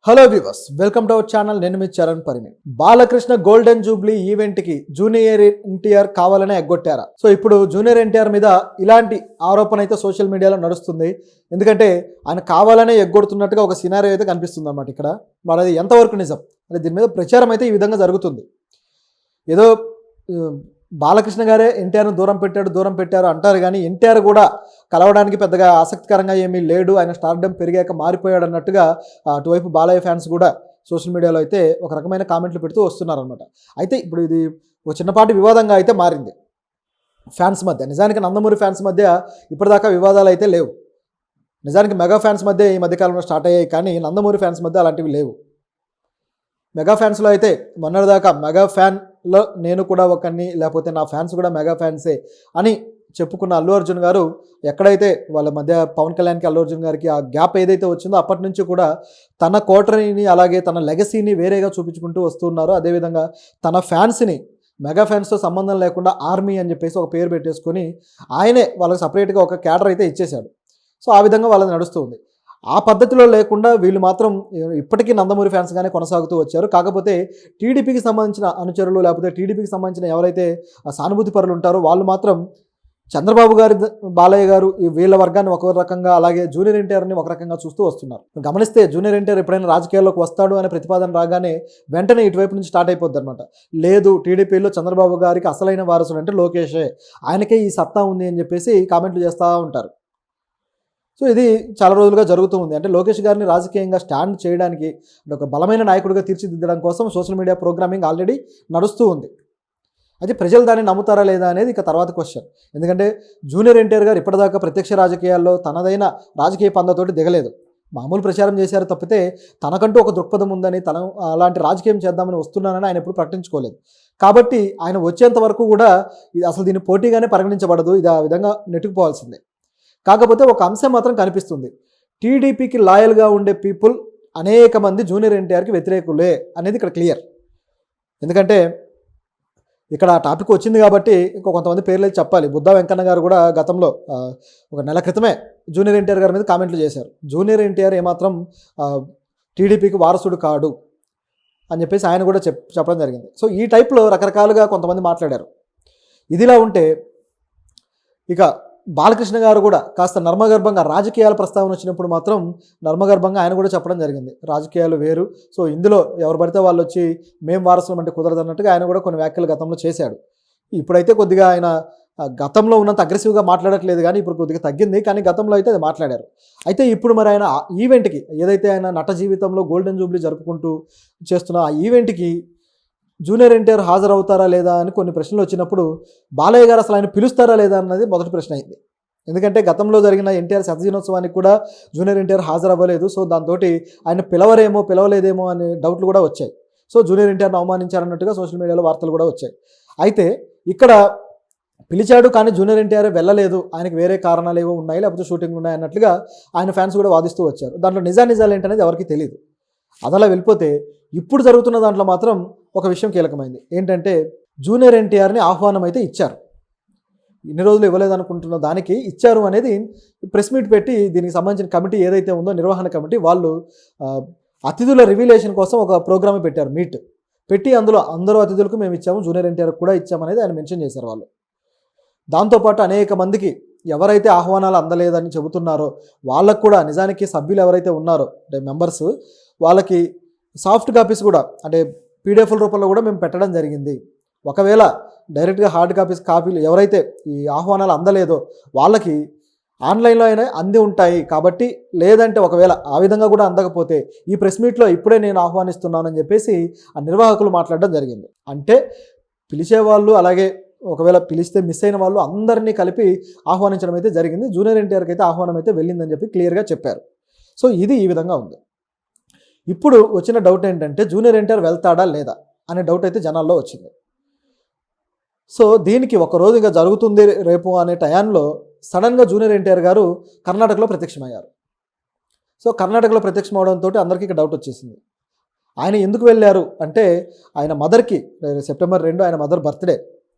Hello viewers, welcome to our channel. నేను మీ Charan Parimi. Balakrishna golden jubilee event కి జూనియర్ ఎన్టీఆర్ కావాలనే ఎగ్గొట్టారా? సో ఇప్పుడు జూనియర్ ఎన్టీఆర్ మీద ఇలాంటి ఆరోపణ అయితే సోషల్ మీడియాలో నడుస్తుంది. ఎందుకంటే ఆయన కావాలనే ఎగ్గొడుతున్నట్టుగా ఒక సినారియో అయితే కనిపిస్తుంది అన్నమాట. ఇక్కడ మరి అది ఎంతవరకు నిజం అంటే దీని మీద ప్రచారం అయితే ఈ విధంగా జరుగుతుంది. ఏదో బాలకృష్ణ గారే ఎన్టీఆర్ను దూరం పెట్టారు అంటారు, కానీ ఎన్టీఆర్ కూడా కలవడానికి పెద్దగా ఆసక్తికరంగా ఏమీ లేడు, ఆయన స్టార్డమ్ పెరిగాక మారిపోయాడు అన్నట్టుగా అటువైపు బాలయ్య ఫ్యాన్స్ కూడా సోషల్ మీడియాలో అయితే ఒక రకమైన కామెంట్లు పెడుతూ వస్తున్నారనమాట. అయితే ఇప్పుడు ఇది ఒక చిన్నపాటి వివాదంగా అయితే మారింది ఫ్యాన్స్ మధ్య. నిజానికి నందమూరి ఫ్యాన్స్ మధ్య ఇప్పటిదాకా వివాదాలు అయితే లేవు. నిజానికి మెగా ఫ్యాన్స్ మధ్య ఈ మధ్యకాలంలో స్టార్ట్ అయ్యాయి, కానీ నందమూరి ఫ్యాన్స్ మధ్య అలాంటివి లేవు. మెగా ఫ్యాన్స్లో అయితే మొన్నటిదాకా మెగా ఫ్యాన్లో నేను కూడా ఒకరిని, లేకపోతే నా ఫ్యాన్స్ కూడా మెగా ఫ్యాన్సే అని చెప్పుకున్న అల్లు అర్జున్ గారు ఎక్కడైతే వాళ్ళ మధ్య పవన్ కళ్యాణ్కి అల్లు అర్జున్ గారికి ఆ గ్యాప్ ఏదైతే వచ్చిందో అప్పటి నుంచి కూడా తన కోటరీని అలాగే తన లెగసీని వేరేగా చూపించుకుంటూ వస్తున్నారు. అదేవిధంగా తన ఫ్యాన్స్ని మెగా ఫ్యాన్స్తో సంబంధం లేకుండా ఆర్మీ అని చెప్పేసి ఒక పేరు పెట్టేసుకొని ఆయనే వాళ్ళకి సపరేట్గా ఒక క్యాడర్ అయితే ఇచ్చేశాడు. సో ఆ విధంగా వాళ్ళది నడుస్తుంది. ఆ పద్ధతిలో లేకుండా వీళ్ళు మాత్రం ఇప్పటికీ నందమూరి ఫ్యాన్స్గానే కొనసాగుతూ వచ్చారు. కాకపోతే టీడీపీకి సంబంధించిన అనుచరులు, లేకపోతే టీడీపీకి సంబంధించిన ఎవరైతే సానుభూతి పరులు ఉంటారో వాళ్ళు మాత్రం చంద్రబాబు గారి, బాలయ్య గారు ఈ వీళ్ళ వర్గాన్ని ఒక రకంగా, అలాగే జూనియర్ ఎన్టీఆర్ని ఒక రకంగా చూస్తూ వస్తున్నారు. గమనిస్తే జూనియర్ ఎన్టీఆర్ ఎప్పుడైనా రాజకీయాల్లోకి వస్తాడు అనే ప్రతిపాదన రాగానే వెంటనే ఇటువైపు నుంచి స్టార్ట్ అయిపోద్ది అనమాట. లేదు, టీడీపీలో చంద్రబాబు గారికి అసలైన వారసుడు అంటే లోకేషే, ఆయనకే ఈ సత్తా ఉంది అని చెప్పేసి కామెంట్లు చేస్తూ ఉంటారు. సో ఇది చాలా రోజులుగా జరుగుతూ ఉంది. అంటే లోకేష్ గారిని రాజకీయంగా స్టాండ్ చేయడానికి, ఒక బలమైన నాయకుడిగా తీర్చిదిద్దడం కోసం సోషల్ మీడియా ప్రోగ్రామింగ్ ఆల్రెడీ నడుస్తూ ఉంది. అయితే ప్రజలు దాన్ని నమ్ముతారా లేదా అనేది ఇక తర్వాత క్వశ్చన్. ఎందుకంటే జూనియర్ ఎన్టీఆర్ గారు ఇప్పటిదాకా ప్రత్యక్ష రాజకీయాల్లో తనదైన రాజకీయ పందతోటి దిగలేదు. మామూలు ప్రచారం చేశారు తప్పితే తనకంటూ ఒక దృక్పథం ఉందని, తన అలాంటి రాజకీయం చేద్దామని వస్తున్నానని ఆయన ఎప్పుడు ప్రకటించుకోలేదు. కాబట్టి ఆయన వచ్చేంత వరకు కూడా ఇది అసలు దీన్ని పోటీగానే పరిగణించబడదు, ఇది ఆ విధంగా నెట్టుకుపోవాల్సిందే. కాకపోతే ఒక అంశం మాత్రం కనిపిస్తుంది. టీడీపీకి లాయల్గా ఉండే పీపుల్ అనేక మంది జూనియర్ ఎన్టీఆర్కి వ్యతిరేకులే అనేది ఇక్కడ క్లియర్. ఎందుకంటే ఇక్కడ ఆ టాపిక్ వచ్చింది కాబట్టి ఇంకో కొంతమంది పేర్లు అయితే చెప్పాలి. బుద్ధా వెంకన్న గారు కూడా గతంలో ఒక నెల క్రితమే జూనియర్ ఎన్టీఆర్ గారి మీద కామెంట్లు చేశారు. జూనియర్ ఎన్టీఆర్ ఏమాత్రం టీడీపీకి వారసుడు కాడు అని చెప్పేసి ఆయన కూడా చెప్పడం జరిగింది. సో ఈ టైప్లో రకరకాలుగా కొంతమంది మాట్లాడారు. ఇదిలా ఉంటే ఇక బాలకృష్ణ గారు కూడా కాస్త నర్మగర్భంగా రాజకీయాల ప్రస్తావన వచ్చినప్పుడు మాత్రం నర్మగర్భంగా ఆయన కూడా చెప్పడం జరిగింది, రాజకీయాలు వేరు, సో ఇందులో ఎవరు పడితే వాళ్ళు వచ్చి మేము వారసులం అంటే కుదరదు అన్నట్టుగా ఆయన కూడా కొన్ని వ్యాఖ్యలు గతంలో చేశాడు. ఇప్పుడైతే కొద్దిగా ఆయన గతంలో ఉన్నంత అగ్రెసివ్గా మాట్లాడట్లేదు, కానీ ఇప్పుడు కొద్దిగా తగ్గింది, కానీ గతంలో అయితే అది మాట్లాడారు. అయితే ఇప్పుడు మరి ఆయన ఈవెంట్కి, ఏదైతే ఆయన నట జీవితంలో గోల్డెన్ జూబ్లీ జరుపుకుంటూ చేస్తున్న ఆ ఈవెంట్కి జూనియర్ ఎన్టీఆర్ హాజరవుతారా లేదా అని కొన్ని ప్రశ్నలు వచ్చినప్పుడు బాలయ్య గారు అసలు ఆయన పిలుస్తారా లేదా అన్నది మొదటి ప్రశ్న అయింది. ఎందుకంటే గతంలో జరిగిన ఎన్టీఆర్ శతదినోత్సవానికి కూడా జూనియర్ ఎన్టీఆర్ హాజరవ్వలేదు. సో దాంతో ఆయన పిలవలేదేమో అనే డౌట్లు కూడా వచ్చాయి. సో జూనియర్ ఎన్టీఆర్ని అవమానించారన్నట్టుగా సోషల్ మీడియాలో వార్తలు కూడా వచ్చాయి. అయితే ఇక్కడ పిలిచాడు కానీ జూనియర్ ఎన్టీఆర్ వెళ్ళలేదు, ఆయనకు వేరే కారణాలు ఏవో ఉన్నాయి, లేకపోతే షూటింగ్లు ఉన్నాయి అన్నట్లుగా ఆయన ఫ్యాన్స్ కూడా వాదిస్తూ వచ్చారు. దాంట్లో నిజాలు ఏంటనేది ఎవరికి తెలియదు. అదలా వెళ్ళిపోతే ఇప్పుడు జరుగుతున్న దాంట్లో మాత్రం ఒక విషయం కీలకమైంది. ఏంటంటే జూనియర్ ఎన్టీఆర్ని ఆహ్వానం అయితే ఇచ్చారు. ఇన్ని రోజులు ఇవ్వలేదనుకుంటున్న దానికి ఇచ్చారు అనేది ప్రెస్ మీట్ పెట్టి దీనికి సంబంధించిన కమిటీ ఏదైతే ఉందో నిర్వహణ కమిటీ వాళ్ళు అతిథుల రివీలేషన్ కోసం ఒక ప్రోగ్రామ్ పెట్టారు, మీట్ పెట్టి అందులో అందరూ అతిథులకు మేము ఇచ్చాము, జూనియర్ ఎన్టీఆర్కి కూడా ఇచ్చామనేది ఆయన మెన్షన్ చేశారు వాళ్ళు. దాంతోపాటు అనేక మందికి ఎవరైతే ఆహ్వానాలు అందలేదని చెబుతున్నారో వాళ్ళకు కూడా నిజానికి సభ్యులు ఎవరైతే ఉన్నారో అంటే మెంబర్స్, వాళ్ళకి సాఫ్ట్ కాపీస్ కూడా అంటే పీడిఎఫ్ల రూపంలో కూడా మేము పెట్టడం జరిగింది. ఒకవేళ డైరెక్ట్గా హార్డ్ కాపీలు ఎవరైతే ఈ ఆహ్వానాలు అందలేదో వాళ్ళకి ఆన్లైన్లో అయినా అంది ఉంటాయి. కాబట్టి లేదంటే ఒకవేళ ఆ విధంగా కూడా అందకపోతే ఈ ప్రెస్ మీట్లో ఇప్పుడే నేను ఆహ్వానిస్తున్నానని చెప్పేసి ఆ నిర్వాహకులు మాట్లాడడం జరిగింది. అంటే పిలిచేవాళ్ళు అలాగే ఒకవేళ పిలిస్తే మిస్ అయిన వాళ్ళు అందరినీ కలిపి ఆహ్వానించడం అయితే జరిగింది. జూనియర్ ఎన్టీఆర్కి అయితే ఆహ్వానం అయితే వెళ్ళిందని చెప్పి క్లియర్గా చెప్పారు. సో ఇది ఈ విధంగా ఉంది. ఇప్పుడు వచ్చిన డౌట్ ఏంటంటే జూనియర్ ఎన్టీఆర్ వెళ్తాడా లేదా అనే డౌట్ అయితే జనాల్లో వచ్చింది. సో దీనికి ఒకరోజు ఇంకా జరుగుతుంది రేపు అనే టయాల్లో సడన్గా జూనియర్ ఎన్టీఆర్ గారు కర్ణాటకలో ప్రత్యక్షమయ్యారు. సో కర్ణాటకలో ప్రత్యక్షమవడంతో అందరికీ ఇక డౌట్ వచ్చేసింది. ఆయన ఎందుకు వెళ్ళారు అంటే ఆయన మదర్కి సెప్టెంబర్ 2 ఆయన మదర్ బర్త్డే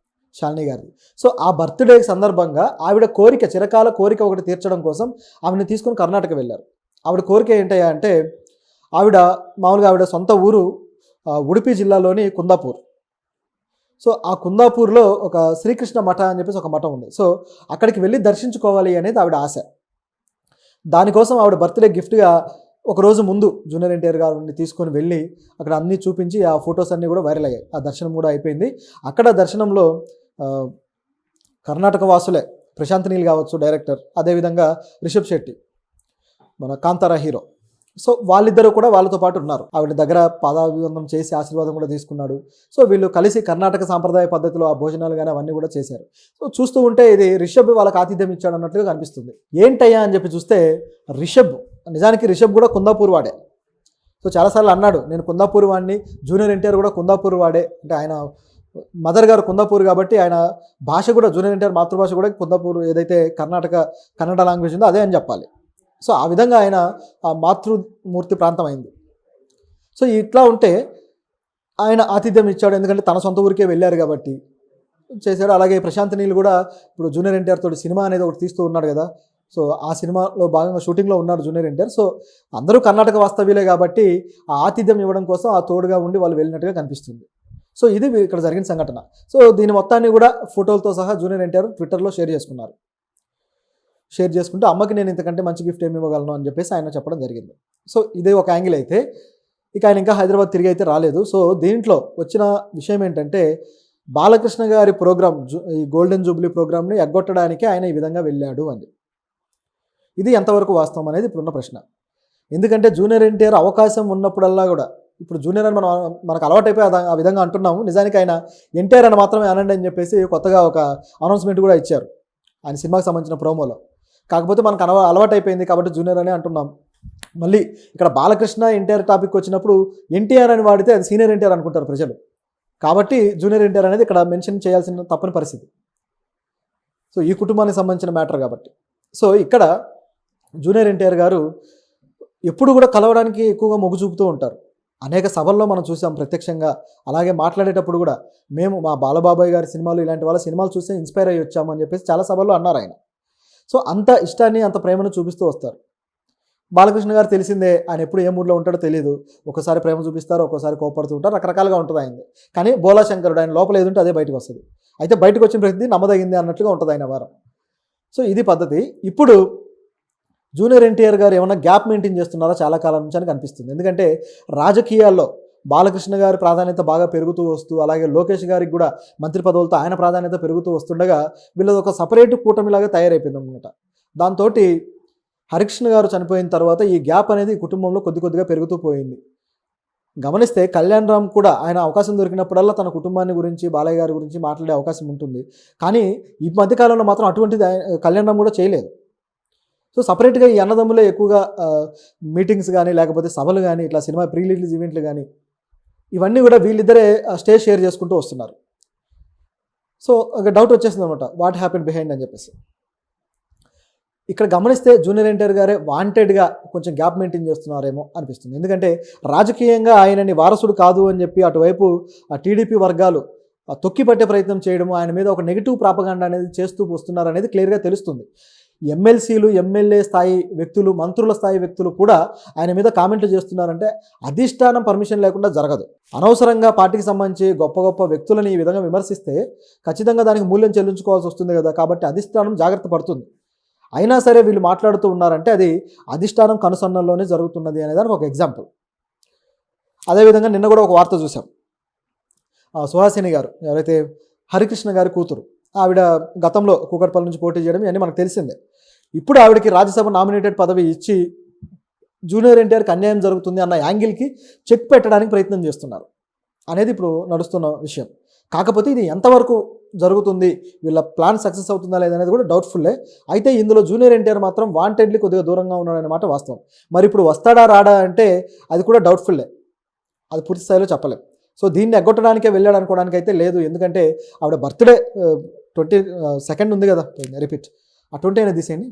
శాలిని గారిది. సో ఆ బర్త్డే సందర్భంగా ఆవిడ కోరిక, చిరకాల కోరిక ఒకటి తీర్చడం కోసం ఆవిడని తీసుకొని కర్ణాటక వెళ్ళారు. ఆవిడ కోరిక ఏంటయ్యా అంటే ఆవిడ సొంత ఊరు ఉడిపి జిల్లాలోని కుందాపూర్. సో ఆ కుందాపూర్లో ఒక శ్రీకృష్ణ మఠ అని చెప్పేసి ఒక మఠం ఉంది. సో అక్కడికి వెళ్ళి దర్శించుకోవాలి అనేది ఆవిడ ఆశ. దానికోసం ఆవిడ బర్త్డే గిఫ్ట్గా ఒకరోజు ముందు జూనియర్ ఎన్టీఆర్ గారిని తీసుకొని వెళ్ళి అక్కడ అన్నీ చూపించి ఆ ఫొటోస్ అన్నీ కూడా వైరల్ అయ్యాయి. ఆ దర్శనం కూడా అయిపోయింది. అక్కడ దర్శనంలో కర్ణాటక వాసులే ప్రశాంత్ నీల్ కావచ్చు డైరెక్టర్, అదేవిధంగా రిషబ్ శెట్టి మన కాంతారా హీరో. సో వాళ్ళిద్దరూ కూడా వాళ్ళతో పాటు ఉన్నారు. ఆవిడ దగ్గర పాదాభివందనం చేసి ఆశీర్వాదం కూడా తీసుకున్నాడు. సో వీళ్ళు కలిసి కర్ణాటక సాంప్రదాయ పద్ధతిలో ఆ భోజనాలు కానీ అవన్నీ కూడా చేశారు. సో చూస్తూ ఉంటే ఇది రిషబ్ వాళ్ళకి ఆతిథ్యం ఇచ్చాడు అన్నట్లుగా కనిపిస్తుంది. ఏంటయ్యా అని చెప్పి చూస్తే నిజానికి రిషబ్ కూడా కుందాపూర్ వాడే. సో చాలాసార్లు అన్నాడు, నేను కుందాపూర్ వాడిని, జూనియర్ ఎన్టీఆర్ కూడా కుందాపూర్ వాడే. అంటే ఆయన మదర్ గారు కుందాపూర్ కాబట్టి ఆయన భాష కూడా జూనియర్ ఎన్టీఆర్ మాతృభాష కూడా కుందాపూర్, ఏదైతే కన్నడ లాంగ్వేజ్ ఉందో అదే అని చెప్పాలి. సో ఆ విధంగా ఆయన ఆ మాతృమూర్తి ప్రాంతం అయింది. సో ఇట్లా ఉంటే ఆయన ఆతిథ్యం ఇచ్చాడు, ఎందుకంటే తన సొంత ఊరికే వెళ్ళారు కాబట్టి చేశాడు. అలాగే ప్రశాంత్ నీల్ కూడా ఇప్పుడు జూనియర్ ఎన్టీఆర్ తోటి సినిమా అనేది ఒకటి తీస్తూ ఉన్నాడు కదా. సో ఆ సినిమాలో భాగంగా షూటింగ్లో ఉన్నారు జూనియర్ ఎన్టీఆర్. సో అందరూ కర్ణాటక వాస్తవ్యులే కాబట్టి ఆ ఆతిథ్యం ఇవ్వడం కోసం ఆ తోడుగా ఉండి వాళ్ళు వెళ్ళినట్టుగా కనిపిస్తుంది. సో ఇది ఇక్కడ జరిగిన సంఘటన. సో దీని మొత్తాన్ని కూడా ఫోటోలతో సహా జూనియర్ ఎన్టీఆర్ ట్విట్టర్లో షేర్ చేసుకుంటే అమ్మకి నేను ఇంతకంటే మంచి గిఫ్ట్ ఏమి ఇవ్వగలను అని చెప్పేసి ఆయన చెప్పడం జరిగింది. సో ఇదే ఒక యాంగిల్ అయితే, ఇక ఆయన ఇంకా హైదరాబాద్ తిరిగి అయితే రాలేదు. సో దీంట్లో వచ్చిన విషయం ఏంటంటే బాలకృష్ణ గారి ప్రోగ్రామ్, ఈ గోల్డెన్ జూబ్లీ ప్రోగ్రామ్ని ఎగ్గొట్టడానికి ఆయన ఈ విధంగా వెళ్ళాడు అని. ఇది ఎంతవరకు వాస్తవం అనేది ఇప్పుడున్న ప్రశ్న. ఎందుకంటే జూనియర్ ఎన్టీఆర్ అవకాశం ఉన్నప్పుడల్లా కూడా, ఇప్పుడు జూనియర్ అని మనకు అలవాటైపోయి ఆ విధంగా అంటున్నాము. నిజానికి ఆయన ఎన్టీఆర్ అని మాత్రమే అనండి అని చెప్పేసి కొత్తగా ఒక అనౌన్స్మెంట్ కూడా ఇచ్చారు ఆయన సినిమాకి సంబంధించిన ప్రోమోలో. కాకపోతే మనకు అలవాటు అయిపోయింది కాబట్టి జూనియర్ అని అంటున్నాం. మళ్ళీ ఇక్కడ బాలకృష్ణ ఎన్టీఆర్ టాపిక్ వచ్చినప్పుడు ఎన్టీఆర్ అని వాడితే అది సీనియర్ ఎన్టీఆర్ అనుకుంటారు ప్రజలు. కాబట్టి జూనియర్ ఎన్టీఆర్ అనేది ఇక్కడ మెన్షన్ చేయాల్సిన తప్పని పరిస్థితి. సో ఈ కుటుంబానికి సంబంధించిన మ్యాటర్ కాబట్టి. సో ఇక్కడ జూనియర్ ఎన్టీఆర్ గారు ఎప్పుడు కూడా కలవడానికి ఎక్కువగా మొగ్గు చూపుతూ ఉంటారు. అనేక సభల్లో మనం చూసాం ప్రత్యక్షంగా. అలాగే మాట్లాడేటప్పుడు కూడా మేము మా బాలబాబాయ్ గారి సినిమాలు, ఇలాంటి వాళ్ళ సినిమాలు చూస్తే ఇన్స్పైర్ అయ్యి వచ్చామని చెప్పేసి చాలా సభల్లో అన్నారు ఆయన. సో అంత ఇష్టాన్ని, అంత ప్రేమను చూపిస్తూ వస్తారు. బాలకృష్ణ గారు తెలిసిందే, ఆయన ఎప్పుడు ఏ మూడ్లో ఉంటాడో తెలియదు. ఒకసారి ప్రేమ చూపిస్తారు, ఒక్కోసారి కోపడుతూ ఉంటారు, రకరకాలుగా ఉంటుంది ఆయనది. కానీ బోలా శంకరుడు, ఆయన లోపల ఏదుంటే అదే బయటకు వస్తుంది. అయితే బయటకు వచ్చిన ప్రతిదీ నమ్మదగింది అన్నట్లుగా ఉంటుంది ఆయన వారం. సో ఇది పద్ధతి. ఇప్పుడు జూనియర్ ఎన్టీఆర్ గారు ఏమన్నా గ్యాప్ మెయింటైన్ చేస్తున్నారో చాలా కాలం నుంచి అని కనిపిస్తుంది. ఎందుకంటే రాజకీయాల్లో బాలకృష్ణ గారి ప్రాధాన్యత బాగా పెరుగుతూ వస్తూ, అలాగే లోకేష్ గారికి కూడా మంత్రి పదవులతో ఆయన ప్రాధాన్యత పెరుగుతూ వస్తుండగా వీళ్ళది ఒక సపరేట్ కూటమిలాగా తయారైపోయింది అనమాట. దాంతో హరికృష్ణ గారు చనిపోయిన తర్వాత ఈ గ్యాప్ అనేది కుటుంబంలో కొద్దిగా పెరుగుతూ పోయింది. గమనిస్తే కళ్యాణ్ రామ్ కూడా ఆయన అవకాశం దొరికినప్పుడల్లా తన కుటుంబాన్ని గురించి, బాలయ్య గారి గురించి మాట్లాడే అవకాశం ఉంటుంది. కానీ ఈ మధ్యకాలంలో మాత్రం అటువంటిది కళ్యాణ్ రామ్ కూడా చేయలేదు. సో సపరేట్గా ఈ అన్నదమ్ములే ఎక్కువగా మీటింగ్స్ కానీ, లేకపోతే సభలు కానీ, ఇట్లా సినిమా ప్రీ రిలీజ్ ఈవెంట్లు కానీ, ఇవన్నీ కూడా వీళ్ళిద్దరే స్టేజ్ షేర్ చేసుకుంటూ వస్తున్నారు. సో ఒక డౌట్ వచ్చేసింది అనమాట, వాట్ హ్యాపెన్ బిహైండ్ అని చెప్పేసి. ఇక్కడ గమనిస్తే జూనియర్ ఎన్టీఆర్ గారే వాంటెడ్గా కొంచెం గ్యాప్ మెయింటైన్ చేస్తున్నారేమో అనిపిస్తుంది. ఎందుకంటే రాజకీయంగా ఆయనని వారసుడు కాదు అని చెప్పి అటువైపు ఆ టీడీపీ వర్గాలు తొక్కిపట్టే ప్రయత్నం చేయడము, ఆయన మీద ఒక నెగిటివ్ ప్రాపగాండా అనేది చేస్తూ వస్తున్నారు అనేది క్లియర్గా తెలుస్తుంది. ఎమ్మెల్సీలు, ఎమ్మెల్యే స్థాయి వ్యక్తులు, మంత్రుల స్థాయి వ్యక్తులు కూడా ఆయన మీద కామెంట్లు చేస్తున్నారంటే అధిష్టానం పర్మిషన్ లేకుండా జరగదు. అనవసరంగా పార్టీకి సంబంధించి గొప్ప గొప్ప వ్యక్తులని ఈ విధంగా విమర్శిస్తే ఖచ్చితంగా దానికి మూల్యం చెల్లించుకోవాల్సి వస్తుంది కదా. కాబట్టి అధిష్టానం జాగ్రత్త పడుతుంది. అయినా సరే వీళ్ళు మాట్లాడుతూ ఉన్నారంటే అది అధిష్టానం కనుసన్నల్లోనే జరుగుతున్నది అనేదానికి ఒక ఎగ్జాంపుల్. అదేవిధంగా నిన్న కూడా ఒక వార్త చూసాం. సుహాసిని గారు, ఎవరైతే హరికృష్ణ గారి కూతురు, ఆవిడ గతంలో కూకట్పల్లి నుంచి పోటీ చేయడం ఇవన్నీ మనకు తెలిసిందే. ఇప్పుడు ఆవిడకి రాజ్యసభ నామినేటెడ్ పదవి ఇచ్చి జూనియర్ ఎన్టీఆర్కి అన్యాయం జరుగుతుంది అన్న యాంగిల్కి చెక్ పెట్టడానికి ప్రయత్నం చేస్తున్నారు అనేది ఇప్పుడు నడుస్తున్న విషయం. కాకపోతే ఇది ఎంతవరకు జరుగుతుంది, వీళ్ళ ప్లాన్ సక్సెస్ అవుతుందా లేదనేది కూడా డౌట్ఫుల్లే. అయితే ఇందులో జూనియర్ ఎన్టీఆర్ మాత్రం వాంటెడ్లీ కొద్దిగా దూరంగా ఉన్నాడనే మాట వాస్తవం. మరి ఇప్పుడు వస్తాడా రాడా అంటే అది కూడా డౌట్ఫుల్లే, అది పూర్తి స్థాయిలో చెప్పలేం. సో దీన్ని ఎగ్గొట్టడానికే వెళ్ళాడు అనుకోవడానికి అయితే లేదు. ఎందుకంటే ఆవిడ బర్త్డే 22 ఉంది కదా, రిపీట్ ఆ 20 అనేది తీసేయండి.